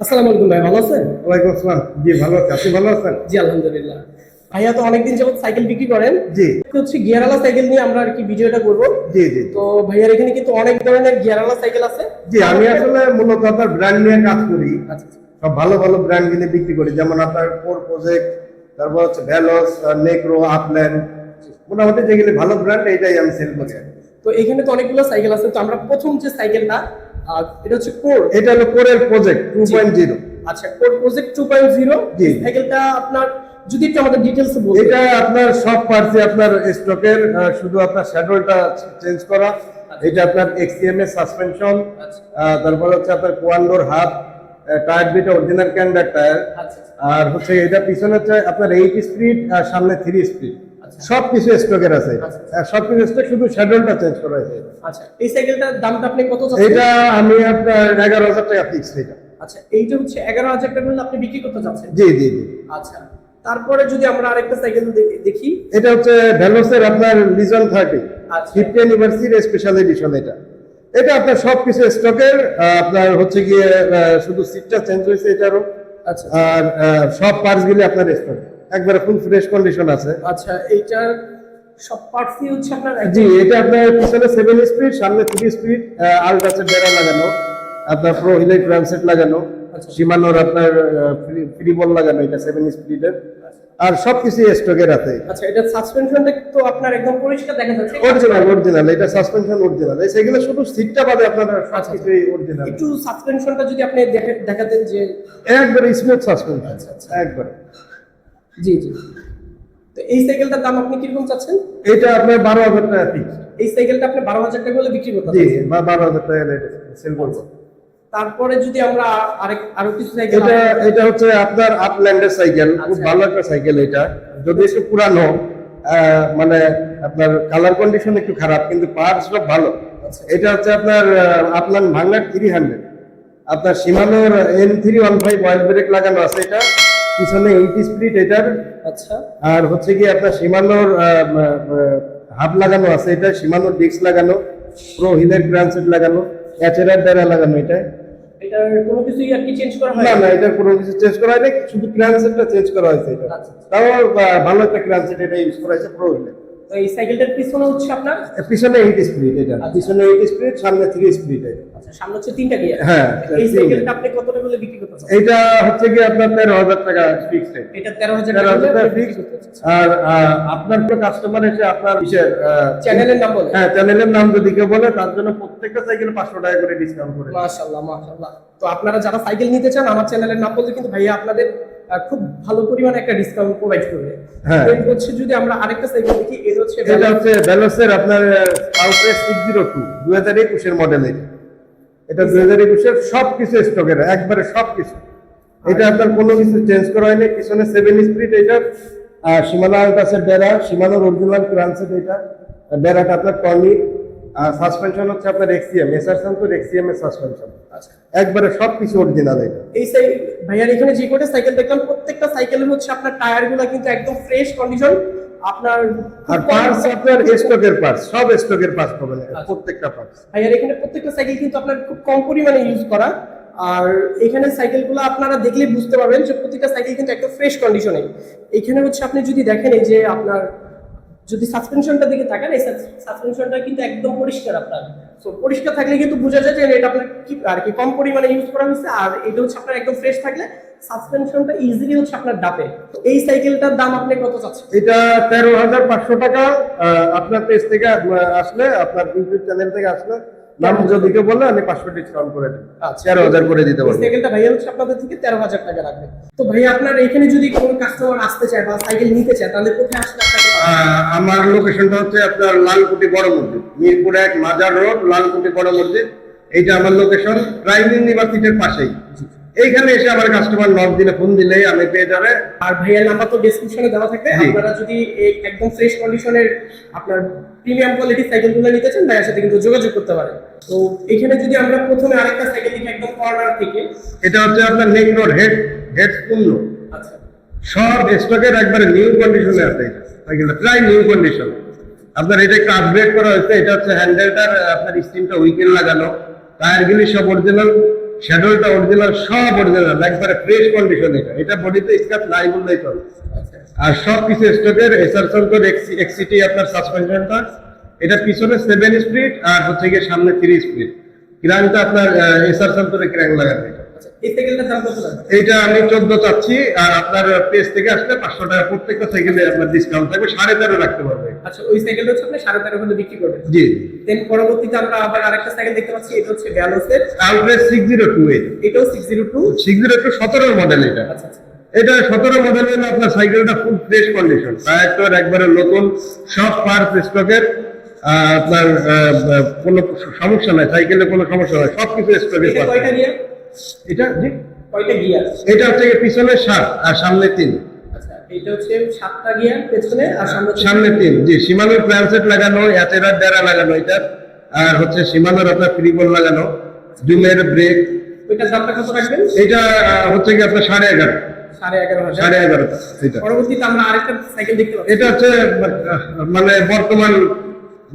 আসসালামু আলাইকুম ভাই, ভালো আছেন? ওয়ালাইকুম আসসালাম। জি ভালো আছি, আপনি ভালো আছেন? জি আলহামদুলিল্লাহ। ভাইয়া তো অনেকদিন যাবত সাইকেল বিক্রি করেন। জি হচ্ছে গিয়ারওয়ালা সাইকেল নিয়ে আমরা আর কি ভিডিওটা করব। জি জি তো ভাইয়ার এখানে কিন্তু অনেক ধরনের গিয়ারওয়ালা সাইকেল আছে। জি আমি আসলে মূলত আপনার ব্র্যান্ড নিয়ে কাজ করি। আচ্ছা আচ্ছা। সব ভালো ভালো ব্র্যান্ড কিনে বিক্রি করি, যেমন আপনার কোর প্রজেক্ট, তারপর হচ্ছে ভ্যালোস, নেক্রো, আপল্যান্ড, মোটামুটি যেগুলি ভালো ব্র্যান্ড এইটাই আমি সেল করি। তো এখানে তো অনেকগুলো সাইকেল আছে। তো আমরা প্রথম যে সাইকেলটা এটা হচ্ছে কোর। এটা হলো কোরের প্রজেক্ট 2.0। আচ্ছা, কোর প্রজেক্ট 2.0। জি। সাইকেলটা আপনার যদি একটু আমাদের ডিটেইলস বলতেন। এটা আপনার সব পার্টসে আপনার স্টকের, শুধু আপনার শ্যাডোলটা চেঞ্জ করা। এটা আপনার এক্সিএম এর সাসপেনশন, আচ্ছা তারপর হচ্ছে আপনার কোয়ান্ডোর হাব, টায়ার দুইটা অরিজিনাল ক্যান্ডার টায়ার, আচ্ছা আর হচ্ছে এটা পিছনে হচ্ছে আপনার 8 স্পিড আর সামনে 3 স্পিড। আচ্ছা। সব কিছু স্টকের আছে। সব কিছু স্টক, শুধু শ্যাডোলটা চেঞ্জ করা হয়েছে। আচ্ছা, এই সাইকেলটার দামটা আপনি কত চাচ্ছেন? এটা আমি আপনার 11,000 টাকা ফিক্সড এটা। আচ্ছা, এইটা হচ্ছে 11,000 টাকা হলে আপনি বিক্রি করতে চাচ্ছেন? জি জি জি। আচ্ছা, তারপরে যদি আমরা আরেকটা সাইকেল দেখি। এটা হচ্ছে ভ্যালোসের আপনার লিজন 30 আচ্ছা। 50 অ্যানিভার্সারি স্পেশাল এডিশন। এটা আপনার সবকিছু স্টকের, আপনার হচ্ছে গিয়ে শুধু সিটটা চেঞ্জ হয়েছে এটারও। আচ্ছা আর সব পার্টস গুলি আপনার স্টক একবারে ফুল ফ্রেশ কন্ডিশন আছে। আচ্ছা, এইটার সব পার্টসই হচ্ছে আপনার জি, এটা আপনার পিছনে 7 স্পিড, সামনে 3 স্পিড, আলট্রাসের বেড়া লাগানো, আপনার প্রো হিলের ট্রান্সেট লাগানো, আচ্ছা। সীমানোর আপনার ফ্রি বল লাগানো, এটা 7 স্পিডের। আর সবকিছু স্টকের আছে। আচ্ছা, এটা সাসপেনশনটা তো আপনার একদম পরিষ্কার দেখা যাচ্ছে। অরিজিনাল এটা সাসপেনশন অরিজিনাল। এই সেগুলো শুধু সিটটা বাদে আপনারা সবকিছুই অরিজিনাল। একটু সাসপেনশনটা যদি আপনি দেখাতেন যে। একবারে স্মুথ সাসপেনশন। আচ্ছা আচ্ছা। একবারে। জি জি। তো এই সাইকেলটার দাম আপনি কিরকম চাচ্ছেন? এটা আপনার 12,000 টাকা ফিক্স। এই সাইকেলটা আপনি 12,000 টাকা হলে বিক্রি করতে জি, পারবেন? 12,000 টাকা সেল করবো। তারপরে যদি আমরা আরো কিছু সাইকেল। এটা হচ্ছে আপনার আপল্যান্ডের সাইকেল, খুব আচ্ছা। ভালো একটা সাইকেল। এটা যদি একটু পুরানো, মানে আপনার কালার কন্ডিশন একটু খারাপ, কিন্তু পার্টস সব ভালো। আচ্ছা। এটা হচ্ছে আপনার আপল্যান্ড ভাঙ্গার 300, আপনার সীমানোর N315 অয়েল ব্রেক লাগানো আছে। এটা পিছনে 8 স্পিড এটার। আচ্ছা আর হচ্ছে কি আপনার সীমানোর হাব লাগানো আছে। এটা সীমানোর ডিস্ক লাগানো, প্রো হিলের ট্রান্সেট লাগানো, অ্যাচেরার দ্বারা লাগানো। এটার কোনো কিছুই আর কি চেঞ্জ করা হয় না না, এটা কোনো কিছু চেঞ্জ করা হয়নি, শুধু ক্রানসেটটা চেঞ্জ করা হয়েছে। এটা আচ্ছা। তাও ভালো একটা ক্রানসেট এটা ইউজ করা হয়েছে প্রো হিলে। তো এই সাইকেলটার পিছনে হচ্ছে আপনার। পিছনে 8 স্পিড এটা। পিছনে 8 স্পিড, সামনে 3 স্পিড। আচ্ছা, সামনে হচ্ছে 3টা গিয়ার। হ্যাঁ, এই তিনটা। সাইকেলটা আপনি কত টাকা হলে বিক্রি করতে চাচ্ছেন? এটা হচ্ছে কি আপনার 13,000 টাকা ফিক্সড রেট। এটা 13,000 টাকা 13,000 টাকা হলে বিক্রি ফিক্সড। করতে চাচ্ছেন। আর আপনার তো কাস্টমার এসে আপনার চ্যানেলের নাম বলে। হ্যাঁ, চ্যানেলের নাম যদি কেউ বলে, তার জন্য প্রত্যেকটা সাইকেলে 500 টাকা করে ডিসকাউন্ট করে। মাশাআল্লাহ মাশাআল্লাহ। তো আপনারা যারা সাইকেল নিতে চান, আমার চ্যানেলের নাম বললে কিন্তু ভাইয়া আপনাদের খুব ভালো পরিমাণে একটা ডিসকাউন্ট প্রোভাইড করবে। হ্যাঁ। এর হচ্ছে যদি আমরা আরেকটা সাইকেল দেখি, এটা হচ্ছে এটা হচ্ছে ভ্যালোসের আপনার আউটরেস 602 2021 এর মডেল। এটা 2021 এর সবকিছু স্টকের, একবারে সবকিছু। এটা আপনার কোনো কিছু চেঞ্জ করা হয়নি। পিছনে 7 স্পিড এটা, সীমানো আলট্রাসের বেড়া, সীমানোর অরিজিনাল ট্রান্সেট। এটা বেড়াটা আপনার টনি, সাসপেনশন হচ্ছে আপনার এক্সিএম, এসআরসাম তো এক্সিএম এর সাসপেনশন। আচ্ছা, একবারে সবকিছু অরিজিনাল। এটা এই ভাইয়ার এখানে যে কটা সাইকেল দেখলাম, প্রত্যেকটা সাইকেলের হচ্ছে আপনার টায়ারগুলো কিন্তু একদম ফ্রেশ কন্ডিশন। আপনার আর পার্টস আপনার স্টকের পার্টস, সব স্টকের পার্টস পাবেন প্রত্যেকটা পার্টস। ভাইয়ার এখানে প্রত্যেকটা সাইকেল কিন্তু আপনার খুব কম পরিমাণে ইউজ করা। আর এখানে সাইকেলগুলো আপনারা দেখলে বুঝতে পারবেন যে প্রত্যেকটা সাইকেল কিন্তু একদম ফ্রেশ কন্ডিশনে। এখানে হচ্ছে আপনি যদি দেখেন, এই যে আপনার যদি সাসপেনশনটা দিকে তাকান, এই সাসপেনশনটা কিন্তু একদম পরিষ্কার আপনার। সো পরিষ্কার থাকলে কিন্তু বোঝা যায় যে এটা আপনার কি আর কি কম পরিমাণে ইউজ করা হয়েছে। আর এটা হচ্ছে আপনার একদম ফ্রেশ থাকলে সাসপেনশনটা ইজিলি হচ্ছে আপনার ডাবে। তো এই সাইকেলটার দাম আপনি কত চাচ্ছেন? এটা 13,500 টাকা। আপনার পেজ থেকে আসলে, আপনার ইউটিউব চ্যানেল থেকে আসলে, নাম যদি কেউ বললে আমি 500 ডিসকাউন্ট করে দিই। আচ্ছা, 13,000 করে দিতে এই পারবো। সাইকেলটা ভাইয়া হচ্ছে আপনাদের থেকে 13,000 টাকা রাখবে। তো ভাইয়া আপনার এখানে যদি কোনো কাস্টমার আসতে চায় বা সাইকেল নিতে চায়, তাহলে কোথায় আসলে আপনাকে পাবে? আমার লোকেশনটা হচ্ছে আপনার লালকুটি বড় মসজিদ, মিরপুর 1 মাজার রোড, লালকুটি বড় মসজিদ। এইটা আমার লোকেশন, প্রাইম ইউনিভার্সিটির পাশেই। এইখানে এসে আমার কাস্টমার নক দিলে, ফোন দিলে আমি পেয়ে যাবে। আর ভাইয়ার নাম্বার তো ডেসক্রিপশনে দেওয়া থাকবে। জি। আপনারা যদি এই একদম ফ্রেশ কন্ডিশনের আপনার প্রিমিয়াম কোয়ালিটির সাইকেলগুলো নিতে চান, ভাইয়ার সাথে কিন্তু যোগাযোগ করতে পারেন। তো এখানে যদি আমরা প্রথমে আরেকটা সাইকেল দেখি একদম কর্নার থেকে। এটা হচ্ছে আপনার নেকনোর হেড পূর্ণ, আচ্ছা সব স্টকের একবারে নিউ কন্ডিশনে আছে। এটা সাইকেলটা প্রায় নিউ কন্ডিশন। আপনার এটা একটু আপগ্রেড করা হয়েছে। এটা হচ্ছে হ্যান্ডেলটার আপনার স্টিমটা উইকেল লাগানো, টায়ারগুলি সব অরিজিনাল, শ্যাডলটা অরিজিনাল, সব অরিজিনাল, একবারে ফ্রেশ কন্ডিশন। এটা বডিতে স্ক্র্যাচ নাই বললেই চলে। আর সব কিছু স্টকের এসআর সন্তর এক্সিটি আপনার সাসপেনশনটা, এটা পিছনে 7 স্পিড আর হচ্ছে গিয়ে সামনে 3 স্পিড। ক্র্যাঙ্কটা আপনার এসআর সন্তরে ক্র্যাঙ্ক লাগানো। এই সাইকেলটার দাম কত লাগবে? এইটা আমি 14 চাচ্ছি, আর আপনার পেজ থেকে আসলে 500 টাকা প্রত্যেকটা সাইকেলে আপনার ডিসকাউন্ট থাকবে, 13.5 রাখতে পারবে। আচ্ছা, ওই সাইকেলটা হচ্ছে আপনি 13.5 করে বিক্রি করবেন। জি। দেন পরবর্তীতে আমরা আবার আরেকটা সাইকেল দেখতে পাচ্ছি, এটা হচ্ছে ভ্যালোসের আউটলেট 602 এটাও 602 17 মডেল। এটা আচ্ছা আচ্ছা। এটা 17 মডেলের আপনার সাইকেলটা ফুল ফ্রেশ কন্ডিশন, টায়ার একবারে নতুন, সব পার্টস স্টকের। আপনার কোনো সমস্যা নাই, সাইকেলে কোনো সমস্যা নাই, সবকিছু স্টকের। এটা কয়টা গিয়ার? এটা জি, কয়টা গিয়ার? এটা হচ্ছে পিছনে 7 আর সামনে 3। আচ্ছা, এটা হচ্ছে 7টা গিয়ার পেছনে আর সামনে 3। জি, শিমানোর প্ল্যানসেট লাগানো, এচেরার ডেরা লাগানো এটা, আর হচ্ছে শিমানোর আপনার ফ্রি বল লাগানো, জুমের ব্রেক। ওইটার দামটা কত রাখবেন? এটা হচ্ছে কি আপনার 11.5। 11,500। 11.5 এটা। পরবর্তীতে আমরা আরেকটা সাইকেল দেখতে পাচ্ছি, এটা হচ্ছে মানে বর্তমান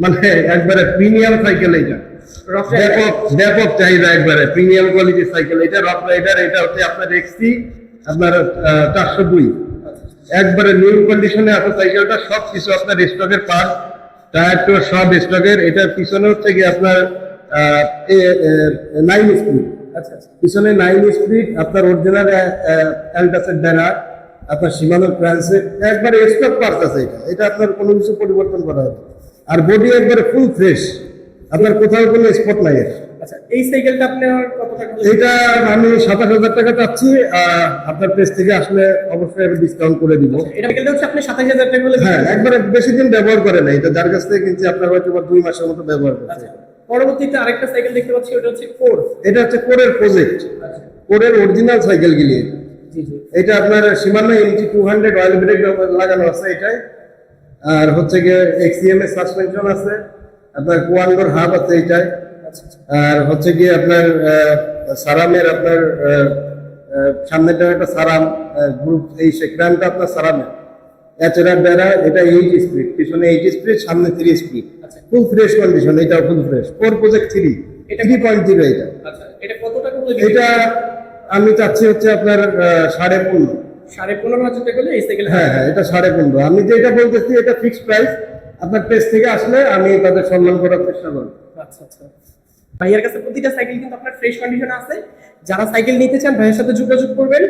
মানে একবারে প্রিমিয়াম সাইকেল। এটা রক রাইডার। ব্যাপক চাহিদা, একবারে প্রিমিয়াম কোয়ালিটির সাইকেল। এটা রক রাইডার। এটা হচ্ছে আপনার এক্সি আপনার 402, একবারে নিউ কন্ডিশনে আছে সাইকেলটা। সব কিছু আপনার স্টকের পার্ট, টায়ার টু সব স্টকের। এটার পিছনে হচ্ছে কি আপনার 9 স্পিড। আচ্ছা আচ্ছা। পিছনে 9 স্পিড আপনার অরিজিনাল অ্যালটাসের ব্যানার, আপনার সীমানোর ট্রান্সেট, একবারে স্টক পার্টস আছে। এটা আপনার কোনো কিছু পরিবর্তন করা হবে। আর বডি একবারে ফুল ফ্রেশ, আপনার কোথাও কোনো স্পট নাই। আচ্ছা, এই সাইকেলটা আপনার কত টাকা? এটা আমি 27,000 টাকা চাচ্ছি। আপনার পেজ থেকে আসলে অবশ্যই আমি ডিসকাউন্ট করে দিব। এটা সাইকেলটা হচ্ছে আপনি 27,000 টাকা বলে। হ্যাঁ, একবারে বেশি দিন ব্যবহার করে না। এটা যার কাছ থেকে কিনছি আপনার হয়তো 2 মাসের মতো ব্যবহার করছে। পরবর্তীতে আরেকটা সাইকেল দেখতে পাচ্ছি, ওটা হচ্ছে কোর। এটা হচ্ছে কোরের প্রজেক্ট, কোরের অরিজিনাল সাইকেল গিয়ে। জি জি। এটা আপনার সীমানা MT200 অয়েল ব্রেক লাগানো আছে এটাই। আর হচ্ছে গিয়ে এক্সিএম এর সাসপেনশন আছে, আপনার কোয়ান্ডোর হাব আছে এটাই। আর হচ্ছে গিয়ে আপনার সারামের আপনার সামনেটা একটা সারাম গ্রুপ, এই সেক্রানটা আপনার সারামের এচেরার দ্বারা। এটা 8 স্পিড, পিছনে 8 স্পিড, সামনে 3 স্পিড, ফুল ফ্রেশ কন্ডিশন। এটা ফুল ফ্রেশ কোর প্রজেক্ট 3 এটা 3.0 এটা। আচ্ছা, এটা কত টাকা বলে? এটা আমি চাচ্ছি হচ্ছে আপনার 15.5। 15,500 টাকা বলে এই সাইকেল। হ্যাঁ হ্যাঁ, এটা 15.5। আমি যেটা বলতেছি এটা ফিক্সড প্রাইস। আপনার পেজ থেকে আসলে আমি তাদের সম্মান করার চেষ্টা করব। আচ্ছা আচ্ছা। ভাইয়ার কাছে প্রতিটা সাইকেল কিন্তু আপনার ফ্রেশ কন্ডিশনে আছে। যারা সাইকেল নিতে চান ভাইয়ের সাথে যোগাযোগ করবেন।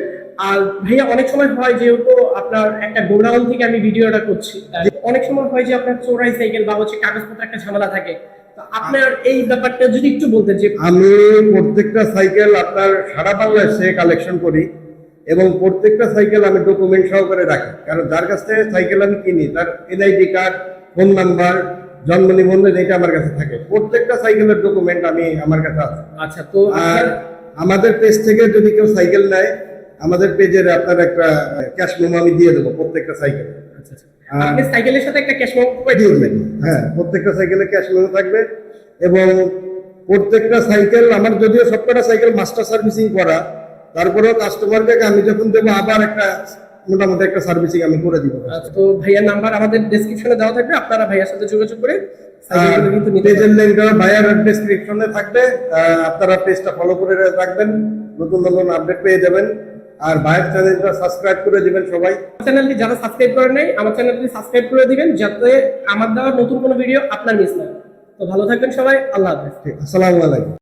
আর ভাইয়া অনেক সময় হয়, যেহেতু আপনার একটা গোডাউন থেকে আমি ভিডিওটা করছি, অনেক সময় হয় যে আপনার চোরাই সাইকেল বা হচ্ছে কাগজপত্র একটা ঝামেলা থাকে। তো আপনার এই ব্যাপারটা যদি একটু বলতেন যে। আমি প্রত্যেকটা সাইকেল আপনার সারা বাংলাদেশে কালেকশন করি, এবং প্রত্যেকটা সাইকেল আমি ডকুমেন্ট সহকারে রাখি। কারণ যার কাছ থেকে সাইকেল আমি কিনি তার এনআইডি কার্ড, ফোন নাম্বার, জন্ম নিবন্ধন এটা আমার কাছে থাকে। প্রত্যেকটা সাইকেলের ডকুমেন্ট আমি আমার কাছে আছে। আচ্ছা, তো আর আমাদের পেজ থেকে যদি কেউ সাইকেল নেয়, আমাদের পেজের আপনার একটা ক্যাশ মেমো আমি দিয়ে দেবো প্রত্যেকটা সাইকেল। আপনি সাইকেলের সাথে একটা ক্যাশ মেমো প্রোভাইড করবেন। হ্যাঁ, প্রত্যেকটা সাইকেলে ক্যাশ মেমো থাকবে। এবং প্রত্যেকটা সাইকেল আমার, যদিও সবকটা সাইকেল মাস্টার সার্ভিসিং করা, তারপরেও কাস্টমারকে আমি যখন দেবো আবার একটা মোটামুটি একটা সার্ভিসিং আমি করে দিব। তো ভাইয়ার নাম্বার আমাদের ডেসক্রিপশনে দেওয়া থাকবে, আপনারা ভাইয়ার সাথে যোগাযোগ করে সাইকেলগুলো কিন্তু নিতে পেজের লিংকটা ভাইয়ার ডেসক্রিপশনে থাকবে। আপনারা পেজটা ফলো করে রাখবেন, নতুন নতুন আপডেট পেয়ে যাবেন। আর ভাইয়ের চ্যানেলটা সাবস্ক্রাইব করে দিবেন সবাই। চ্যানেলটি যারা সাবস্ক্রাইব করেন নাই, আমার চ্যানেলটি সাবস্ক্রাইব করে দিবেন, যাতে আমার দেওয়া নতুন কোনো ভিডিও আপনার মিস না হয়। তো ভালো থাকবেন সবাই, আল্লাহ হাফেজ। আসসালামু আলাইকুম।